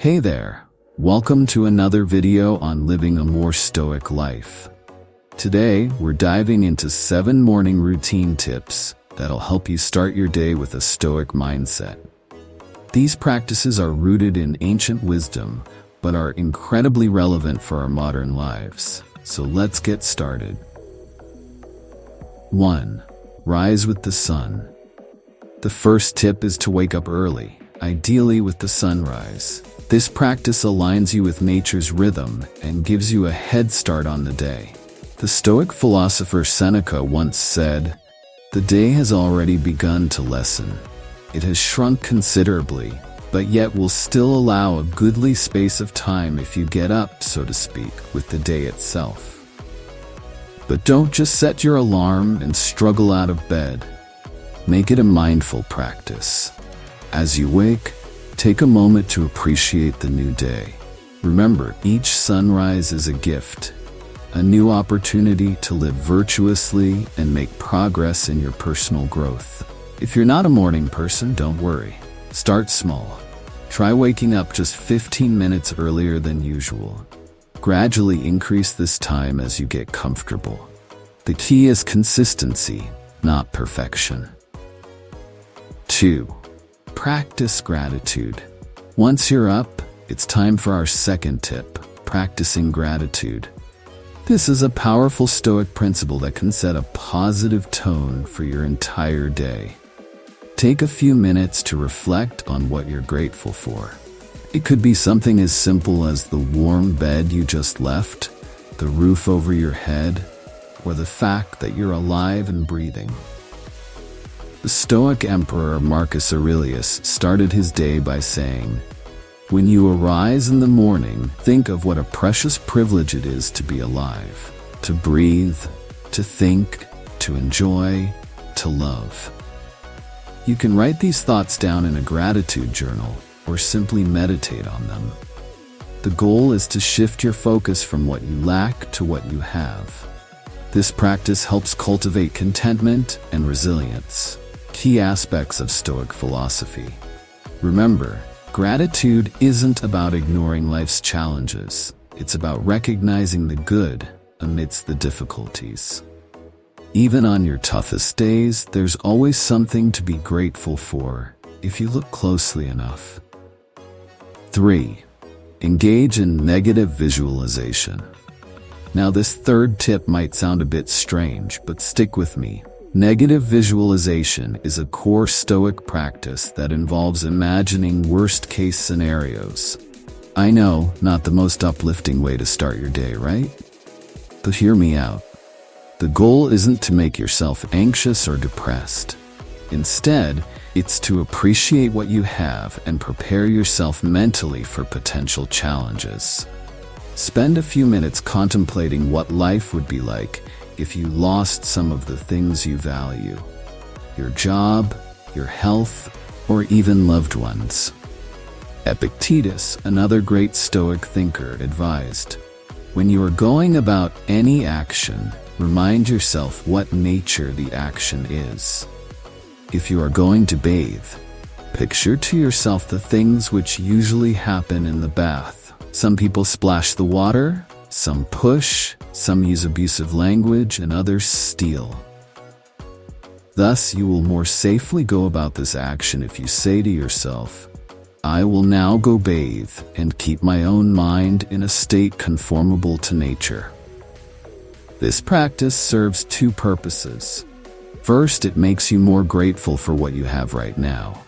Hey there, welcome to another video on living a more stoic life. Today, we're diving into 7 morning routine tips that'll help you start your day with a stoic mindset. These practices are rooted in ancient wisdom, but are incredibly relevant for our modern lives. So let's get started. 1. Rise with the sun. The first tip is to wake up early, ideally with the sunrise. This practice aligns you with nature's rhythm and gives you a head start on the day. The Stoic philosopher Seneca once said, "The day has already begun to lessen. It has shrunk considerably, but yet will still allow a goodly space of time if you get up, so to speak, with the day itself." But don't just set your alarm and struggle out of bed. Make it a mindful practice. As you wake, take a moment to appreciate the new day. Remember, each sunrise is a gift, a new opportunity to live virtuously and make progress in your personal growth. If you're not a morning person, don't worry. Start small. Try waking up just 15 minutes earlier than usual. Gradually increase this time as you get comfortable. The key is consistency, not perfection. 2. Practice gratitude. Once you're up, it's time for our second tip, practicing gratitude. This is a powerful Stoic principle that can set a positive tone for your entire day. Take a few minutes to reflect on what you're grateful for. It could be something as simple as the warm bed you just left, the roof over your head, or the fact that you're alive and breathing. The Stoic emperor Marcus Aurelius started his day by saying, "When you arise in the morning, think of what a precious privilege it is to be alive, to breathe, to think, to enjoy, to love." You can write these thoughts down in a gratitude journal or simply meditate on them. The goal is to shift your focus from what you lack to what you have. This practice helps cultivate contentment and resilience, key aspects of Stoic philosophy. Remember, gratitude isn't about ignoring life's challenges. It's about recognizing the good amidst the difficulties. Even on your toughest days, there's always something to be grateful for if you look closely enough. 3. Engage in negative visualization. Now, this third tip might sound a bit strange, but stick with me. Negative visualization is a core Stoic practice that involves imagining worst-case scenarios. I know, not the most uplifting way to start your day, right? But hear me out. The goal isn't to make yourself anxious or depressed. Instead, it's to appreciate what you have and prepare yourself mentally for potential challenges. Spend a few minutes contemplating what life would be like if you lost some of the things you value, your job, your health, or even loved ones. Epictetus, another great Stoic thinker, advised, "When you are going about any action, remind yourself what nature the action is. If you are going to bathe, picture to yourself the things which usually happen in the bath. Some people splash the water, some push, some use abusive language, and others steal. Thus, you will more safely go about this action if you say to yourself, 'I will now go bathe and keep my own mind in a state conformable to nature.'" This practice serves 2 purposes. First, it makes you more grateful for what you have right now.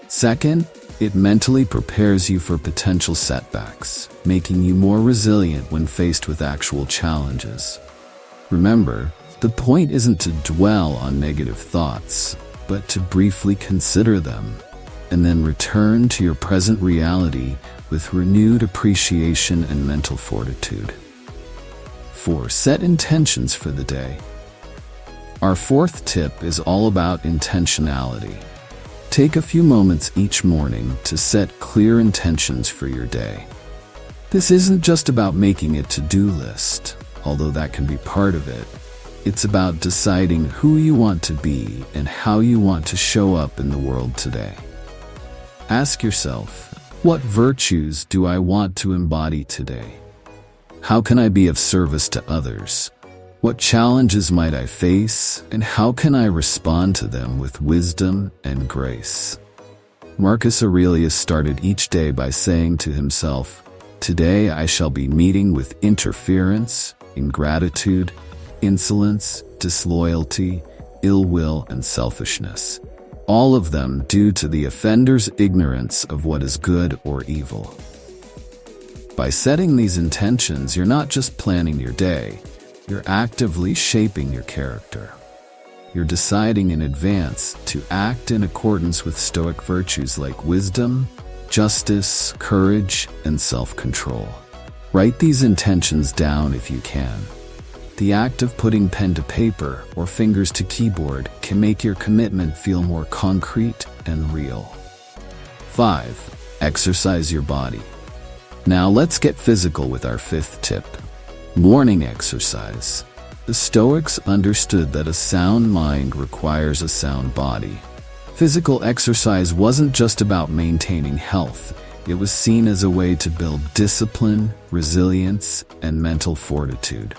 Second, it mentally prepares you for potential setbacks, making you more resilient when faced with actual challenges. Remember, the point isn't to dwell on negative thoughts, but to briefly consider them, and then return to your present reality with renewed appreciation and mental fortitude. 4. Set intentions for the day. Our fourth tip is all about intentionality. Take a few moments each morning to set clear intentions for your day. This isn't just about making a to-do list, although that can be part of it. It's about deciding who you want to be and how you want to show up in the world today. Ask yourself, What virtues do I want to embody today? How can I be of service to others? What challenges might I face, and how can I respond to them with wisdom and grace? Marcus Aurelius started each day by saying to himself, "Today I shall be meeting with interference, ingratitude, insolence, disloyalty, ill will, and selfishness, all of them due to the offender's ignorance of what is good or evil." By setting these intentions, you're not just planning your day, you're actively shaping your character. You're deciding in advance to act in accordance with Stoic virtues like wisdom, justice, courage, and self-control. Write these intentions down if you can. The act of putting pen to paper or fingers to keyboard can make your commitment feel more concrete and real. 5. Exercise your body. Now let's get physical with our 5th tip. Morning exercise. The Stoics understood that a sound mind requires a sound body. Physical exercise wasn't just about maintaining health. It was seen as a way to build discipline, resilience, and mental fortitude.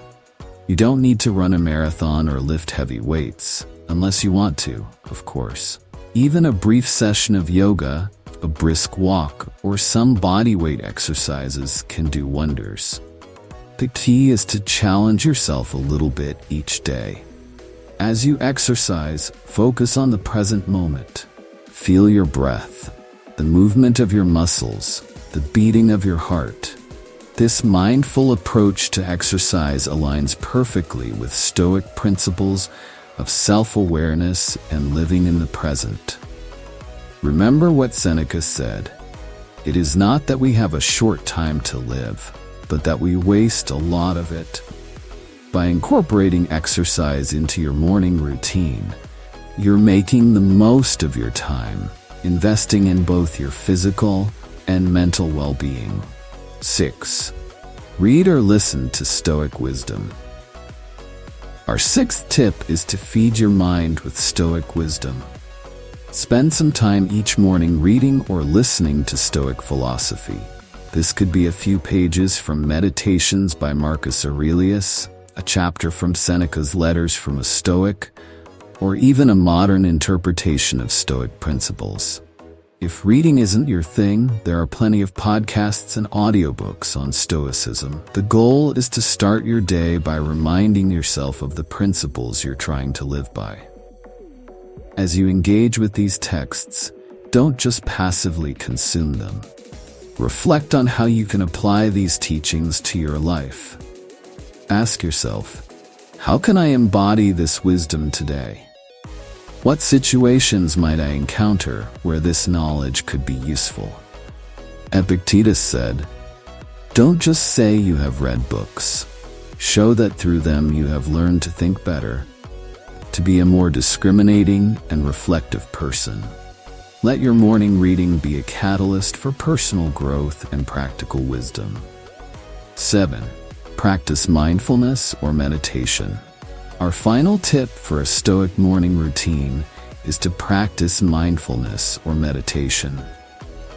You don't need to run a marathon or lift heavy weights, unless you want to, of course. Even a brief session of yoga, a brisk walk, or some bodyweight exercises can do wonders. The key is to challenge yourself a little bit each day. As you exercise, focus on the present moment. Feel your breath, the movement of your muscles, the beating of your heart. This mindful approach to exercise aligns perfectly with Stoic principles of self-awareness and living in the present. Remember what Seneca said, "It is not that we have a short time to live, but that we waste a lot of it." By incorporating exercise into your morning routine, you're making the most of your time, investing in both your physical and mental well-being. 6. Read or listen to Stoic wisdom. Our 6th tip is to feed your mind with Stoic wisdom. Spend some time each morning reading or listening to Stoic philosophy. This could be a few pages from Meditations by Marcus Aurelius, a chapter from Seneca's Letters from a Stoic, or even a modern interpretation of Stoic principles. If reading isn't your thing, there are plenty of podcasts and audiobooks on Stoicism. The goal is to start your day by reminding yourself of the principles you're trying to live by. As you engage with these texts, don't just passively consume them. Reflect on how you can apply these teachings to your life. Ask yourself, how can I embody this wisdom today? What situations might I encounter where this knowledge could be useful? Epictetus said, "Don't just say you have read books. Show that through them you have learned to think better, to be a more discriminating and reflective person." Let your morning reading be a catalyst for personal growth and practical wisdom. 7. Practice mindfulness or meditation. Our final tip for a Stoic morning routine is to practice mindfulness or meditation.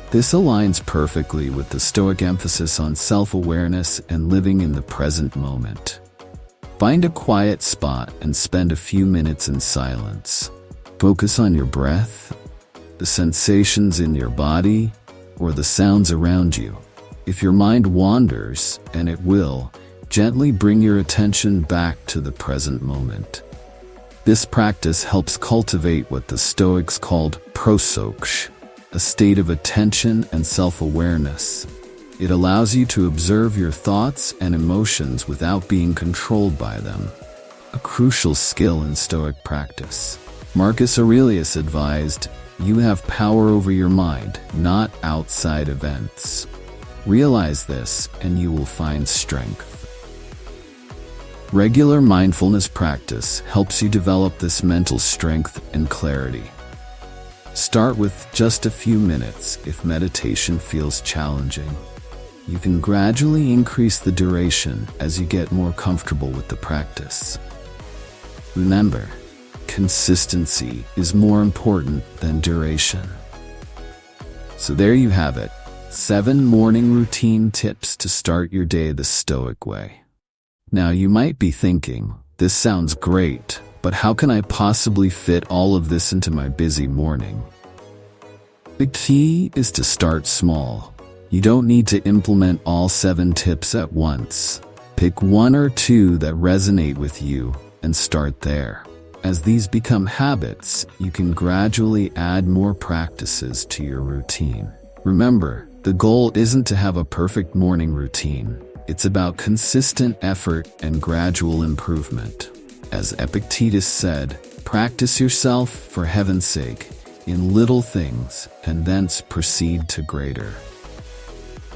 This aligns perfectly with the Stoic emphasis on self-awareness and living in the present moment. Find a quiet spot and spend a few minutes in silence. Focus on your breath, the sensations in your body, or the sounds around you. If your mind wanders, and it will, gently bring your attention back to the present moment. This practice helps cultivate what the Stoics called prosoksh, a state of attention and self-awareness. It allows you to observe your thoughts and emotions without being controlled by them, a crucial skill in Stoic practice. Marcus Aurelius advised, "You have power over your mind, not outside events." Realize this, and you will find strength. Regular mindfulness practice helps you develop this mental strength and clarity. Start with just a few minutes if meditation feels challenging. You can gradually increase the duration as you get more comfortable with the practice. Remember, consistency is more important than duration. So there you have it, 7 morning routine tips to start your day the Stoic way. Now you might be thinking, this sounds great, but how can I possibly fit all of this into my busy morning? The key is to start small. You don't need to implement all 7 tips at once. Pick 1 or 2 that resonate with you and start there. As these become habits, you can gradually add more practices to your routine. Remember, the goal isn't to have a perfect morning routine. It's about consistent effort and gradual improvement. As Epictetus said, practice yourself for heaven's sake in little things and thence proceed to greater.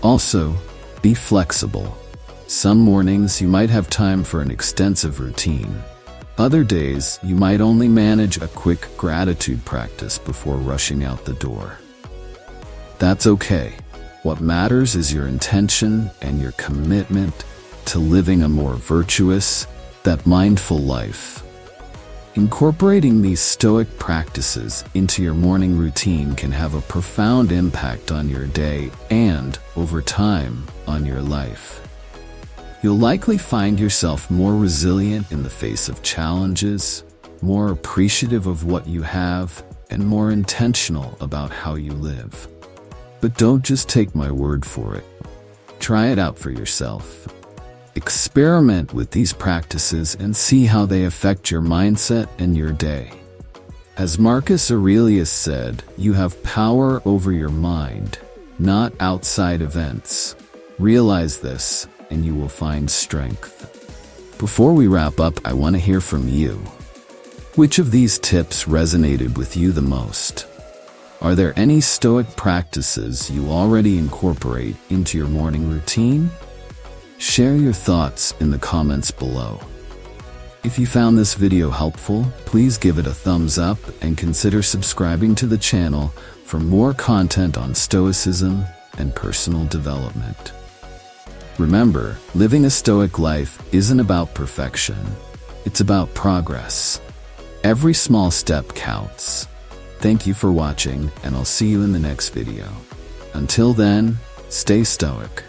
Also, be flexible. Some mornings you might have time for an extensive routine. Other days, you might only manage a quick gratitude practice before rushing out the door. That's okay. What matters is your intention and your commitment to living a more virtuous, that mindful life. Incorporating these Stoic practices into your morning routine can have a profound impact on your day and, over time, on your life. You'll likely find yourself more resilient in the face of challenges, more appreciative of what you have, and more intentional about how you live. But don't just take my word for it. Try it out for yourself. Experiment with these practices and see how they affect your mindset and your day. As Marcus Aurelius said, you have power over your mind, not outside events. Realize this, and you will find strength. Before we wrap up, I want to hear from you. Which of these tips resonated with you the most? Are there any Stoic practices you already incorporate into your morning routine? Share your thoughts in the comments below. If you found this video helpful, please give it a thumbs up and consider subscribing to the channel for more content on Stoicism and personal development. Remember, living a Stoic life isn't about perfection. It's about progress. Every small step counts. Thank you for watching, and I'll see you in the next video. Until then, stay Stoic.